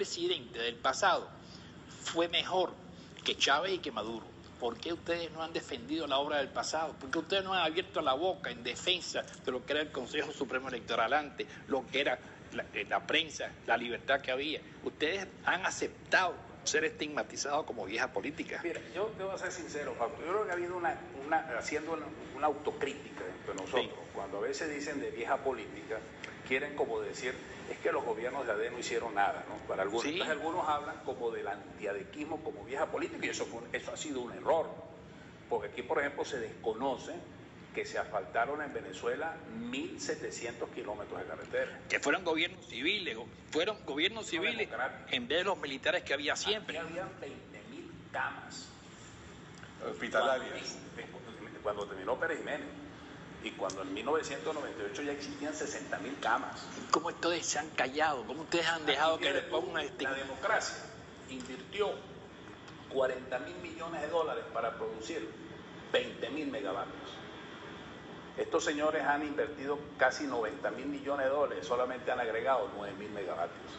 presidente del pasado fue mejor que Chávez y que Maduro. ¿Por qué ustedes no han defendido la obra del pasado? ¿Por qué ustedes no han abierto la boca en defensa de lo que era el Consejo Supremo Electoral antes, lo que era la prensa, la libertad que había? Ustedes han aceptado ser estigmatizados como vieja política. Mira, yo te voy a ser sincero, Fausto. Yo creo que ha habido haciendo una autocrítica entre nosotros. Sí. Cuando a veces dicen de vieja política, quieren como decir, es que los gobiernos de AD no hicieron nada, ¿no? Para algunos, sí. Entonces algunos hablan como del antiadequismo como vieja política, y eso ha sido un error. Porque aquí, por ejemplo, se desconoce que se asfaltaron en Venezuela 1.700 kilómetros de carretera. Que fueron gobiernos civiles, en vez de los militares que había siempre. Aquí habían 20.000 camas hospitalarias. Cuando terminó Pérez Jiménez. Y cuando en 1998 ya existían 60.000 camas. ¿Cómo ustedes se han callado? ¿Cómo ustedes han dejado que le pongan La democracia invirtió 40.000 millones de dólares para producir 20.000 megavatios. Estos señores han invertido casi 90.000 millones de dólares, solamente han agregado 9.000 megavatios.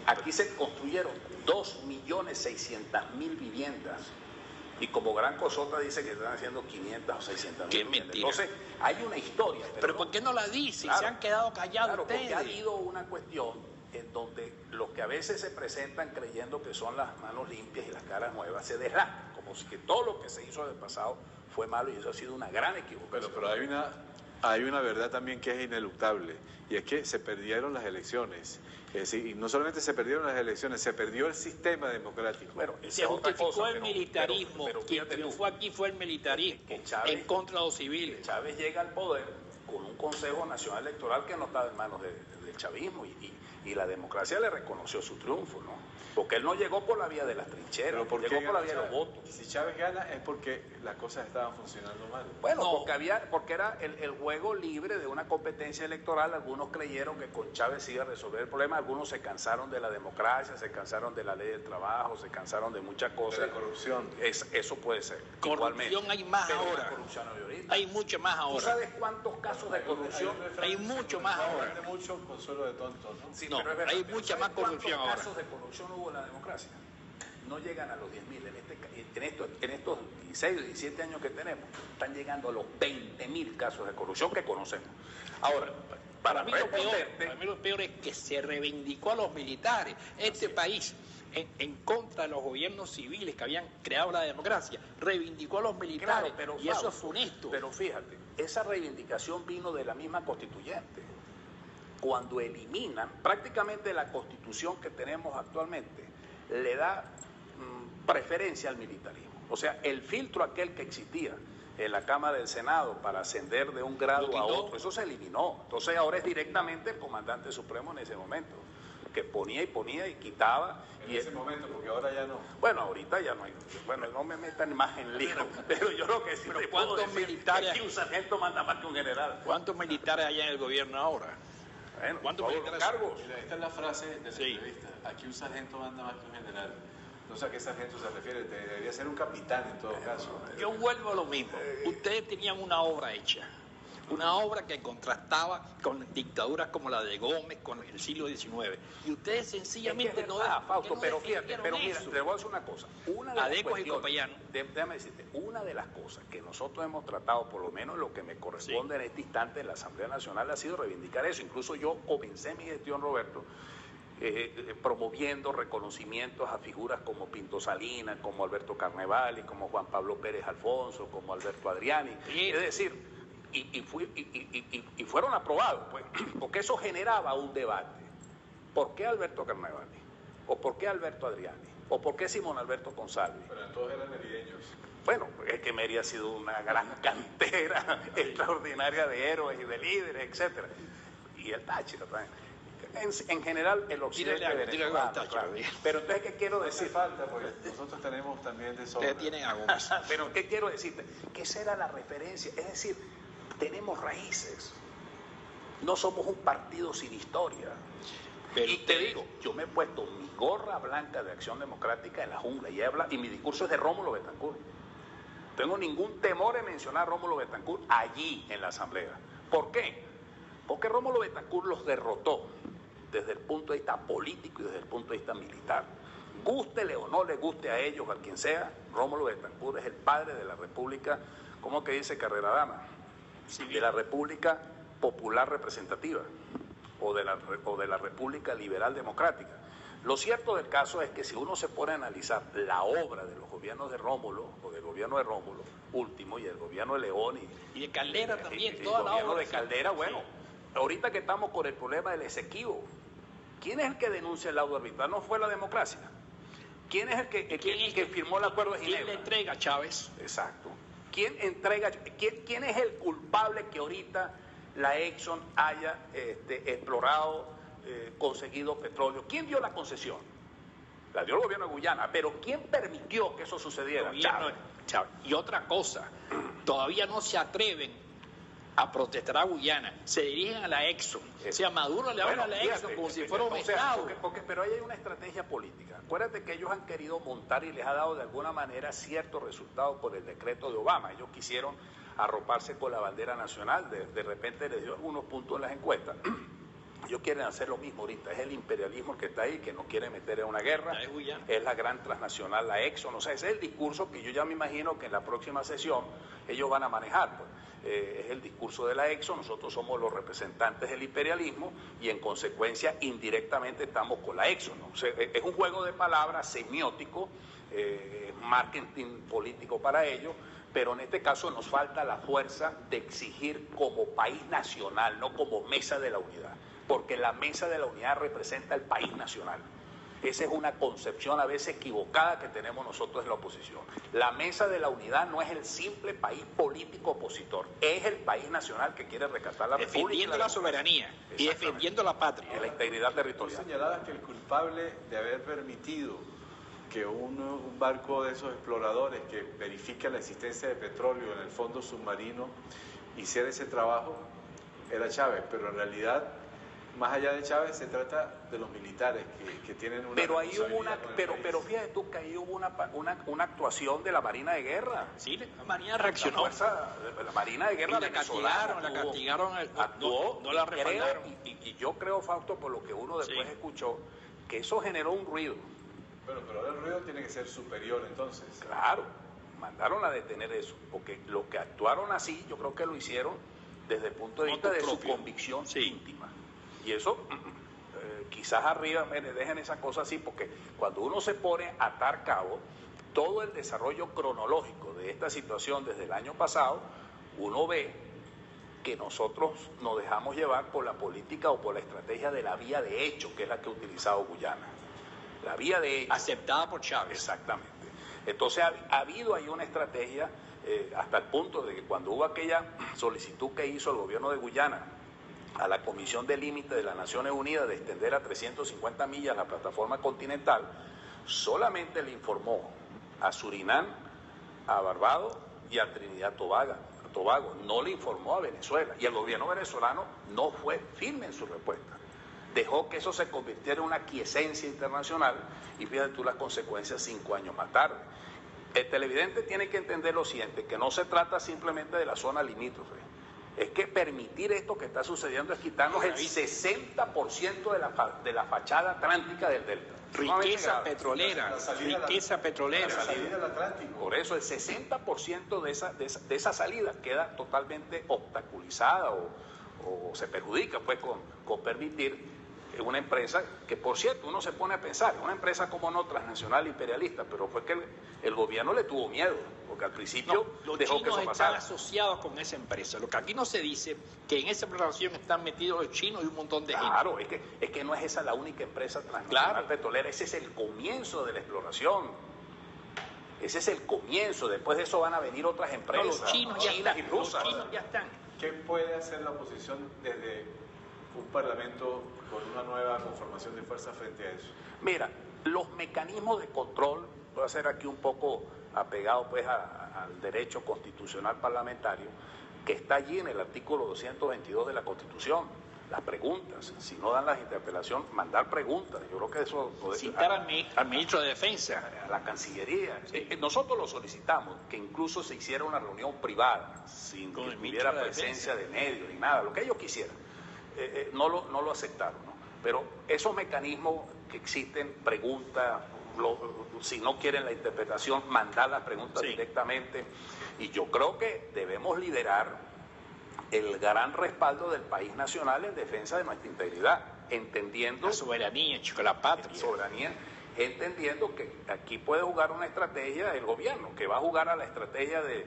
Aquí se construyeron 2.600.000 viviendas. Y como Gran Cosota dice que están haciendo 500 o 600 mil. ¡Qué mentira! Entonces, hay una historia. ¿Pero por qué no la dicen? Claro, se han quedado callados ustedes. Porque ha habido una cuestión en donde los que a veces se presentan creyendo que son las manos limpias y las caras nuevas se deslastan, como si que todo lo que se hizo del pasado fue malo, y eso ha sido una gran equivocación. Pero hay una verdad también que es ineluctable, y es que se perdieron las elecciones. Es decir, y no solamente se perdieron las elecciones, se perdió el sistema democrático. Bueno, se justificó el militarismo. Quien triunfó aquí fue el militarismo, Chávez, en contra de los civiles. Chávez llega al poder con un Consejo Nacional Electoral que no estaba en manos del chavismo, y la democracia le reconoció su triunfo, ¿no? Porque él no llegó por la vía de las trincheras, llegó por la vía de los votos. Si Chávez gana es porque las cosas estaban funcionando mal. Bueno, no. porque era el juego libre de una competencia electoral. Algunos creyeron que con Chávez se iba a resolver el problema, algunos se cansaron de la democracia, se cansaron de la ley del trabajo, se cansaron de muchas cosas. De la corrupción. Eso puede ser. Corrupción igualmente. Hay más pero ahora. Corrupción hay ahorita. Hay mucho más ahora. ¿Tú sabes cuántos casos de corrupción? Hay mucho más ahora. Mucho consuelo de tontos, ¿no? Sí, no, pero es verdad, hay mucha más corrupción ahora. ¿Cuántos casos de corrupción hubo en la democracia? No llegan a los 10.000. En estos 16 o 17 años que tenemos, están llegando a los 20.000 casos de corrupción que conocemos. Ahora, para mí lo peor es que se reivindicó a los militares. Este país, en contra de los gobiernos civiles que habían creado la democracia, reivindicó a los militares, claro, y eso es funesto. Pero fíjate, esa reivindicación vino de la misma constituyente. Cuando eliminan prácticamente la constitución que tenemos actualmente, le da preferencia al militarismo. O sea, el filtro aquel que existía en la Cámara del Senado para ascender de un grado a otro, eso se eliminó. Entonces ahora es directamente el comandante supremo en ese momento, que ponía y quitaba. En ese momento, porque ahora ya no. Bueno, ahorita ya no hay. Bueno, no me metan más en lío, pero yo lo que sí te puedo decir es que un sargento manda más que un general. ¿Cuántos militares hay en el gobierno ahora? Bueno, ¿cuántos militares cargos? Mira, esta es la frase de la entrevista. Aquí un sargento manda más que un general. No sé a qué sargento se refiere, debería ser un capitán en todo caso. Yo vuelvo a lo mismo. Ustedes tenían una obra hecha. Una obra que contrastaba con dictaduras como la de Gómez, con el siglo XIX. Y ustedes sencillamente es que Fausto, pero fíjate, pero mira, eso. te voy a decir una cosa. Déjame decirte, una de las cosas que nosotros hemos tratado, por lo menos lo que me corresponde en este instante en la Asamblea Nacional, ha sido reivindicar eso. Incluso yo comencé mi gestión, Roberto, promoviendo reconocimientos a figuras como Pinto Salinas, como Alberto Carnevali, como Juan Pablo Pérez Alfonso, como Alberto Adriani. Sí. Es decir, y fueron aprobados, pues, porque eso generaba un debate. ¿Por qué Alberto Carnevali? ¿O por qué Alberto Adriani? ¿O por qué Simón Alberto Consalvi? Pero todos eran merideños. Bueno, es que Mérida ha sido una gran cantera extraordinaria de héroes y de líderes, etcétera. Y el Táchira también. En general, el occidente venezolano, claro. Pero entonces, ¿qué quiero decir? Falta, porque nosotros tenemos también de sobra. Ustedes tienen algo más. Pero ¿qué quiero decirte? Que esa era la referencia. Es decir, tenemos raíces. No somos un partido sin historia. Pero y te digo, yo me he puesto mi gorra blanca de Acción Democrática en la jungla y mi discurso es de Rómulo Betancourt. No tengo ningún temor en mencionar a Rómulo Betancourt allí en la Asamblea. ¿Por qué? Porque Rómulo Betancourt los derrotó desde el punto de vista político y desde el punto de vista militar. Gústele o no le guste a ellos, a quien sea, Rómulo Betancourt es el padre de la República, ¿cómo que dice Carrera Dama? Sí, de la República Popular Representativa o de la República Liberal Democrática. Lo cierto del caso es que si uno se pone a analizar la obra de los gobiernos de Rómulo, o del gobierno de Rómulo último, y el gobierno de León, y de Caldera también, toda el gobierno de Caldera, bueno, ahorita que estamos con el problema del Esequibo, ¿quién es el que denuncia el laudo arbitral? ¿No fue la democracia? ¿Quién es el que firmó el acuerdo de Ginebra? ¿Quién le entrega a Chávez? Exacto. ¿Quién es el culpable que ahorita la Exxon haya explorado, conseguido petróleo? ¿Quién dio la concesión? La dio el gobierno de Guyana, pero ¿quién permitió que eso sucediera? Chávez. Y otra cosa, todavía no se atreven a protestar a Guyana, se dirigen a la Exxon. O sea, Maduro le habla a la Exxon como si fuera un Estado. Pero ahí hay una estrategia política. Acuérdate que ellos han querido montar y les ha dado de alguna manera ciertos resultados por el decreto de Obama. Ellos quisieron arroparse con la bandera nacional, de repente les dio algunos puntos en las encuestas. Ellos quieren hacer lo mismo ahorita, es el imperialismo que está ahí, que nos quiere meter en una guerra, es la gran transnacional, la Exxon, o sea, ese es el discurso que yo ya me imagino que en la próxima sesión ellos van a manejar, pues. Es el discurso de la Exxon, nosotros somos los representantes del imperialismo y en consecuencia indirectamente estamos con la Exxon, ¿no? O sea, es un juego de palabras semiótico, marketing político para ellos, pero en este caso nos falta la fuerza de exigir como país nacional, no como mesa de la unidad, porque la mesa de la unidad representa el país nacional. Esa es una concepción a veces equivocada que tenemos nosotros en la oposición. La mesa de la unidad no es el simple país político opositor, es el país nacional que quiere rescatar la República. Defendiendo la soberanía y defendiendo la patria. Y la integridad territorial. Tú señalabas que el culpable de haber permitido que un barco de esos exploradores que verifica la existencia de petróleo en el fondo submarino hiciera ese trabajo era Chávez, pero en realidad, más allá de Chávez, se trata de los militares que tienen una... Pero ahí hubo pero fíjate tú que ahí hubo una actuación de la Marina de Guerra. Sí, la Marina reaccionó. La Marina de Guerra venezolana la castigaron, actuó, no la respaldaron. Y yo creo, Fausto, por lo que uno después escuchó, que eso generó un ruido. Bueno, pero ahora el ruido tiene que ser superior entonces. Claro, mandaron a detener eso, porque los que actuaron así, yo creo que lo hicieron desde el punto de vista de su convicción íntima. Y eso, quizás arriba, dejen esa cosa así, porque cuando uno se pone a atar cabo, todo el desarrollo cronológico de esta situación desde el año pasado, uno ve que nosotros nos dejamos llevar por la política o por la estrategia de la vía de hecho, que es la que ha utilizado Guyana. La vía de hecho. Aceptada por Chávez. Exactamente. Entonces ha habido ahí una estrategia hasta el punto de que cuando hubo aquella solicitud que hizo el gobierno de Guyana a la Comisión de Límites de las Naciones Unidas de extender a 350 millas la plataforma continental, solamente le informó a Surinam, a Barbados y a Trinidad Tobago, no le informó a Venezuela, y el gobierno venezolano no fue firme en su respuesta. Dejó que eso se convirtiera en una aquiescencia internacional y fíjate tú las consecuencias 5 años más tarde. El televidente tiene que entender lo siguiente, que no se trata simplemente de la zona limítrofe. Es que permitir esto que está sucediendo es quitarnos el 60% de la fachada atlántica del delta. Riqueza petrolera, riqueza petrolera. La salida del Atlántico. Por eso el 60% de esa salida queda totalmente obstaculizada o se perjudica pues con permitir una empresa que, por cierto, uno se pone a pensar, una empresa como no transnacional imperialista, pero fue que el gobierno le tuvo miedo, porque al principio dejó que eso pasara. Los chinos están asociados con esa empresa. Lo que aquí no se dice, que en esa exploración están metidos los chinos y un montón de gente. Claro, es que no es esa la única empresa transnacional petrolera, ese es el comienzo de la exploración. Ese es el comienzo, después de eso van a venir otras empresas, los chinos chinas y rusas. Los chinos ya están. ¿Qué puede hacer la oposición desde un parlamento con una nueva conformación de fuerza frente a eso? Mira, los mecanismos de control, voy a ser aquí un poco apegado pues al derecho constitucional parlamentario, que está allí en el artículo 222 de la Constitución. Las preguntas, si no dan las interpelaciones, mandar preguntas. Yo creo que eso puede citar al ministro de Defensa, a la Cancillería. Nosotros lo solicitamos, que incluso se hiciera una reunión privada, sin que hubiera presencia de medios ni nada, lo que ellos quisieran. No lo aceptaron, ¿no? Pero esos mecanismos que existen, preguntas, si no quieren la interpretación, mandar las preguntas directamente. Y yo creo que debemos liderar el gran respaldo del país nacional en defensa de nuestra integridad, entendiendo... La soberanía, chico, la patria. Soberanía, entendiendo que aquí puede jugar una estrategia el gobierno, que va a jugar a la estrategia del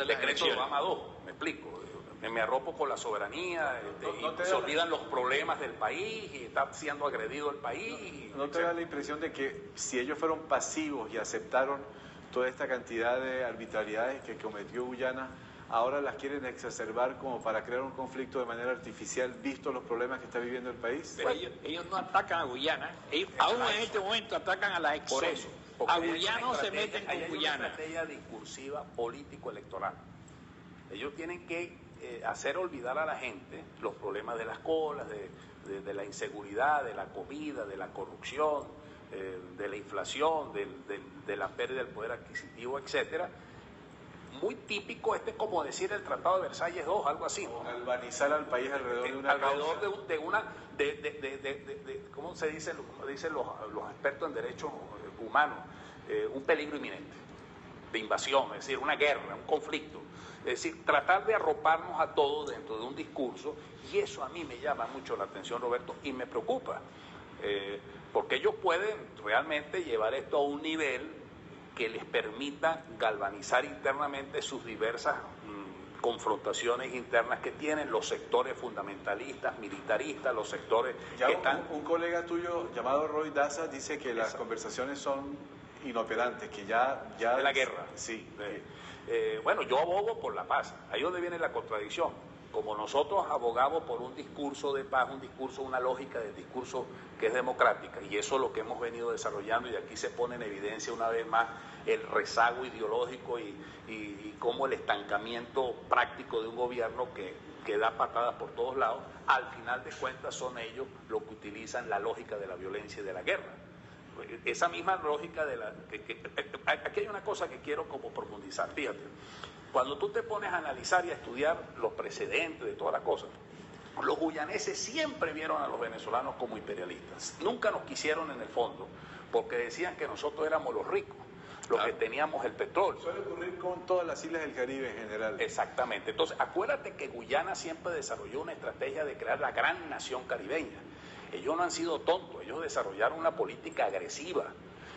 decreto de Obama 2, me explico. Me arropo con la soberanía, y se olvidan los problemas del país y está siendo agredido el país. ¿No te da la impresión de que si ellos fueron pasivos y aceptaron toda esta cantidad de arbitrariedades que cometió Guyana, ahora las quieren exacerbar como para crear un conflicto de manera artificial, visto los problemas que está viviendo el país? Pero ellos no atacan a Guyana, aún en este momento atacan a la ex. Por eso. A Guyana no se meten con Guyana. Hay una estrategia discursiva político-electoral. Ellos tienen que hacer olvidar a la gente los problemas de las colas, de la inseguridad, de la comida, de la corrupción, de la inflación, de la pérdida del poder adquisitivo, etcétera. Muy típico, como decir el Tratado de Versalles II, algo así. Galvanizar al país alrededor de una ¿cómo se dice? Como dicen los expertos en derechos humanos, un peligro inminente de invasión, es decir, una guerra, un conflicto. Es decir, tratar de arroparnos a todos dentro de un discurso, y eso a mí me llama mucho la atención, Roberto, y me preocupa, porque ellos pueden realmente llevar esto a un nivel que les permita galvanizar internamente sus diversas confrontaciones internas que tienen los sectores fundamentalistas, militaristas, los sectores ya que están... Un colega tuyo llamado Roy Daza dice que las conversaciones son inoperantes, que ya... de la guerra. Sí. Bueno, yo abogo por la paz. Ahí donde viene la contradicción. Como nosotros abogamos por un discurso de paz, una lógica del discurso que es democrática, y eso es lo que hemos venido desarrollando, y aquí se pone en evidencia una vez más el rezago ideológico y cómo el estancamiento práctico de un gobierno que da patadas por todos lados, al final de cuentas son ellos los que utilizan la lógica de la violencia y de la guerra. Esa misma lógica aquí hay una cosa que quiero como profundizar, fíjate. Cuando tú te pones a analizar y a estudiar los precedentes de todas las cosas, los guyaneses siempre vieron a los venezolanos como imperialistas. Nunca nos quisieron en el fondo, porque decían que nosotros éramos los ricos, los que teníamos el petróleo. Suele ocurrir con todas las islas del Caribe en general. Exactamente. Entonces, acuérdate que Guyana siempre desarrolló una estrategia de crear la gran nación caribeña. Ellos no han sido tontos, ellos desarrollaron una política agresiva.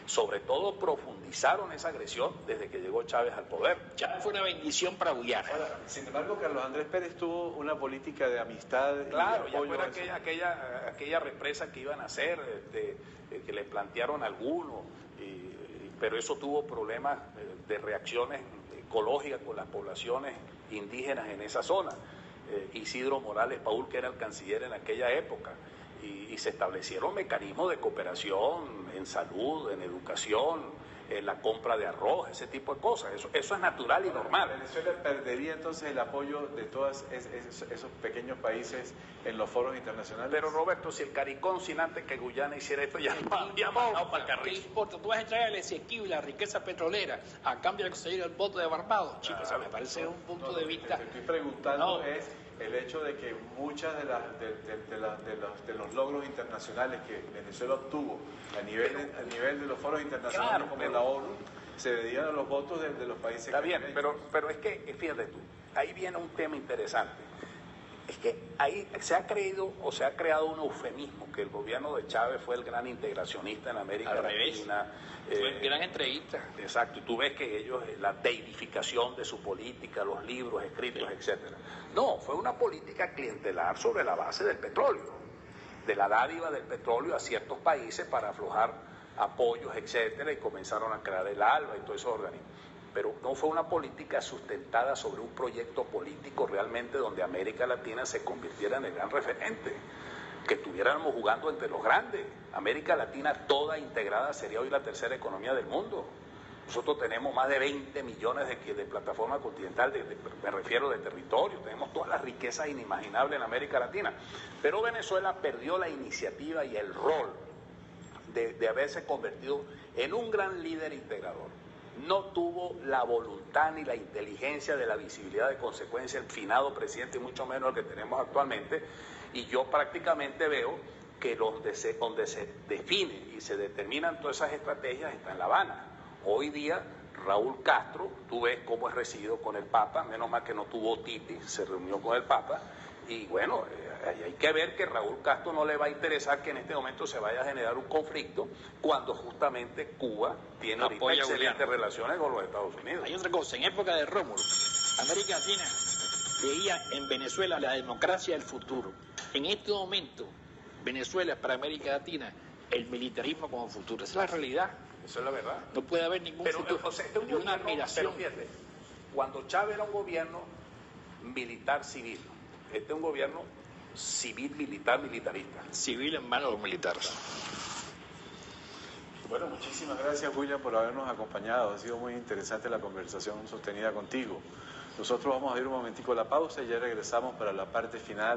Sobre todo profundizaron esa agresión desde que llegó Chávez al poder. Chávez fue una bendición para Guyana. Ahora, sin embargo, Carlos Andrés Pérez tuvo una política de amistad. Claro, ya fuera aquella represa que iban a hacer, que les plantearon algunos, pero eso tuvo problemas de reacciones ecológicas con las poblaciones indígenas en esa zona. Isidro Morales Paul, que era el canciller en aquella época. Y se establecieron mecanismos de cooperación en salud, en educación, en la compra de arroz, ese tipo de cosas. Eso es natural y normal. ¿Venezuela perdería entonces el apoyo de todos esos pequeños países en los foros internacionales? Pero Roberto, si el CARICOM, sin antes que Guyana hiciera esto, ya mandado para el carril. ¿Qué importa? Tú vas a entregar el Esequibo y la riqueza petrolera a cambio de conseguir el voto de Barbados. Chicos, o sea, me parece un punto de vista... Lo que te estoy preguntando es el hecho de que muchas de los logros internacionales que Venezuela obtuvo a nivel de los foros internacionales como la ONU se debían a los votos de los países. Está bien, pero es que, fíjate tú, ahí viene un tema interesante. Es que ahí se ha creado un eufemismo, que el gobierno de Chávez fue el gran integracionista en América Latina. Fue el gran entreguista. Exacto, y tú ves que ellos, la deidificación de su política, los libros escritos, etcétera. No, fue una política clientelar sobre la base del petróleo, de la dádiva del petróleo a ciertos países para aflojar apoyos, etcétera, y comenzaron a crear el ALBA y todos esos organismos. Pero no fue una política sustentada sobre un proyecto político realmente donde América Latina se convirtiera en el gran referente, que estuviéramos jugando entre los grandes. América Latina toda integrada sería hoy la tercera economía del mundo. Nosotros tenemos más de 20 millones de plataforma continental, me refiero de territorio, tenemos todas las riquezas inimaginables en América Latina. Pero Venezuela perdió la iniciativa y el rol de haberse convertido en un gran líder integrador. No tuvo la voluntad ni la inteligencia de la visibilidad de consecuencia el finado presidente, y mucho menos el que tenemos actualmente, y yo prácticamente veo que donde se define y se determinan todas esas estrategias está en La Habana. Hoy día Raúl Castro, tú ves cómo es recibido con el Papa, menos mal que no tuvo Titi, se reunió con el Papa, y bueno, hay que ver que Raúl Castro no le va a interesar que en este momento se vaya a generar un conflicto cuando justamente Cuba tiene ahorita excelentes relaciones con los Estados Unidos. Hay otra cosa, en época de Rómulo, América Latina veía en Venezuela la democracia del futuro. En este momento, Venezuela es para América Latina el militarismo como futuro. Esa es la realidad. Eso es la verdad. No puede haber ningún futuro, o sea, ni una admiración. Pero fíjate, cuando Chávez era un gobierno militar-civil, este es un gobierno civil-militar-militarista. Civil en manos de los militares. Bueno, muchísimas gracias, William, por habernos acompañado. Ha sido muy interesante la conversación sostenida contigo. Nosotros vamos a ir un momentico a la pausa y ya regresamos para la parte final.